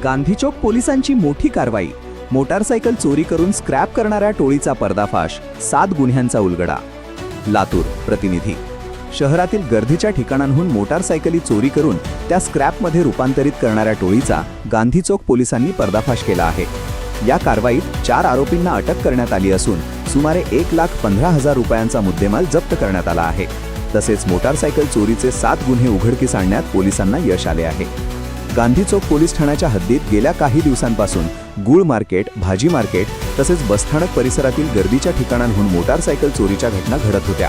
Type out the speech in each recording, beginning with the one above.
गांधीचौक पोलिसांची मोठी कारवाई. मोटारसायकल चोरी करून स्क्रॅप करणाऱ्या टोळीचा पर्दाफाश. 7 गुन्ह्यांचा उलगडा. लातूर प्रतिनिधी. शहरातील गर्दीच्या ठिकाणांहून मोटारसायकली चोरी करून त्या स्क्रॅपमध्ये रूपांतरित करणाऱ्या टोळीचा गांधीचौक पोलिसांनी पर्दाफाश केला आहे. या कारवाईत 4 आरोपींना अटक करण्यात आली असून सुमारे 1,15,000 रुपयांचा मुद्देमाल जप्त करण्यात आला आहे. तसेच मोटारसायकल चोरीचे 7 गुन्हे उघडकीस आणण्यात पोलिसांना यश आले आहे. गांधीचौक पोलीस ठाण्याच्या हद्दीत गेल्या काही दिवसांपासून गुळ मार्केट, भाजी मार्केट तसेच बसस्थानक परिसरातील गर्दीच्या ठिकाणांहून मोटारसायकल चोरीच्या घटना घडत होत्या.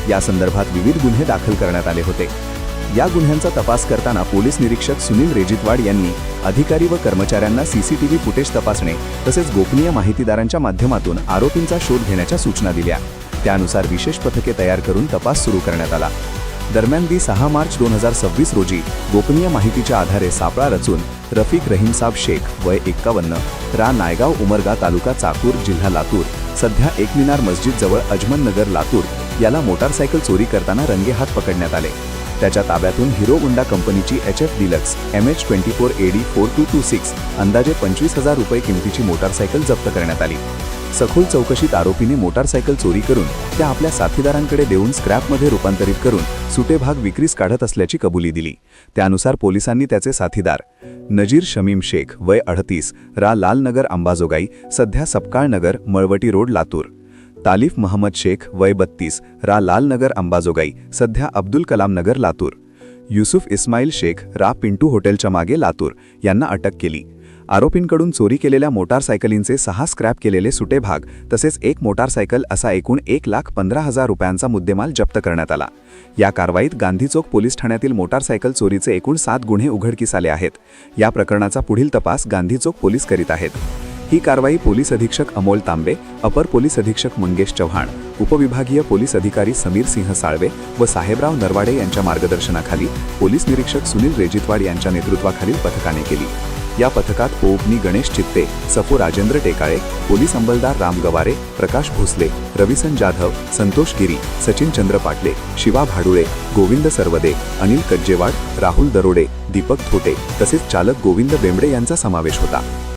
या संदर्भात विविध गुन्हे दाखल करण्यात आले होते. या गुन्ह्यांचा तपास करताना पोलीस निरीक्षक सुनील रेजितवाड यांनी अधिकारी व कर्मचाऱ्यांना सीसीटीव्ही फुटेज तपासणे तसेच गोपनीय माहितीदारांच्या माध्यमातून आरोपींचा शोध घेण्याच्या सूचना दिल्या. त्यानुसार विशेष पथके तयार करून तपास सुरू करण्यात आला. दरम्यान 6 मार्च 2026 रोजी गोपनीय माहितीच्या आधारे सापळा रचून रफिक रहीमसाब शेख वय 51 रा नायगाव उमरगा तालुका चाकूर जिल्हा लातूर सध्या एकमिनार मस्जिद जवळ अजमन नगर लातूर याला मोटारसायकल चोरी करताना रंगेहात पकडण्यात आले. त्याच्या ताब्यातून हिरो होंडा कंपनीची HF डिलक्स MH24 AD 4226 अंदाजे 25,000 रुपये किमतीची मोटारसायकल जप्त करण्यात आली. सखोल चौकशीत आरोपीने मोटारसायकल चोरी करून त्या आपल्या साथीदारांकडे देऊन स्क्रॅपमध्ये रूपांतरित करून सुटे भाग विक्रीस काढत असल्याची कबुली दिली. त्यानुसार पोलिसांनी त्याचे साथीदार नजीर शमीम शेख वय 38 रा लालनगर अंबाजोगाई सध्या सपकाळ नगर मळवटी रोड लातूर, तालिफ महम्मद शेख वय 32 रा लालनगर अंबाजोगाई सध्या अब्दुल कलाम नगर लातूर, युसुफ इस्माईल शेख रा पिंटू हॉटेलच्या मागे लातूर यांना अटक केली. आरोपींकडून चोरी केलेल्या मोटारसायकलींचे 6 स्क्रॅप केलेले सुटे भाग तसेच 1 मोटारसायकल असा एकूण 1,15,000 रुपयांचा मुद्देमाल जप्त करण्यात आला. या कारवाईत गांधीचौक पोलीस ठाण्यातील मोटारसायकल चोरीचे एकूण 7 गुन्हे उघडकीस आले आहेत. या प्रकरणाचा पुढील तपास गांधीचौक पोलीस करीत आहेत. ही कारवाई पोलीस अधीक्षक अमोल तांबे, अपर पोलीस अधीक्षक मंगेश चव्हाण, उपविभागीय पोलीस अधिकारी समीर सिंह साळवे व साहेबराव नरवाडे यांच्या मार्गदर्शनाखाली पोलीस निरीक्षक सुनील रेजितवाड यांच्या नेतृत्वाखालील पथकाने केली. या पथकात ओबनी गणेश चित्ते, सफो राजेंद्र टेकाळे, पोलीस अंमलदार राम गवारे, प्रकाश भोसले, रविसन जाधव, संतोष गिरी, सचिन चंद्र पाटले, शिवा भाडुळे, गोविंद सरवदे, अनिल कज्जेवाड, राहुल दरोडे, दीपक थोटे तसेच चालक गोविंद बेंबडे यांचा समावेश होता.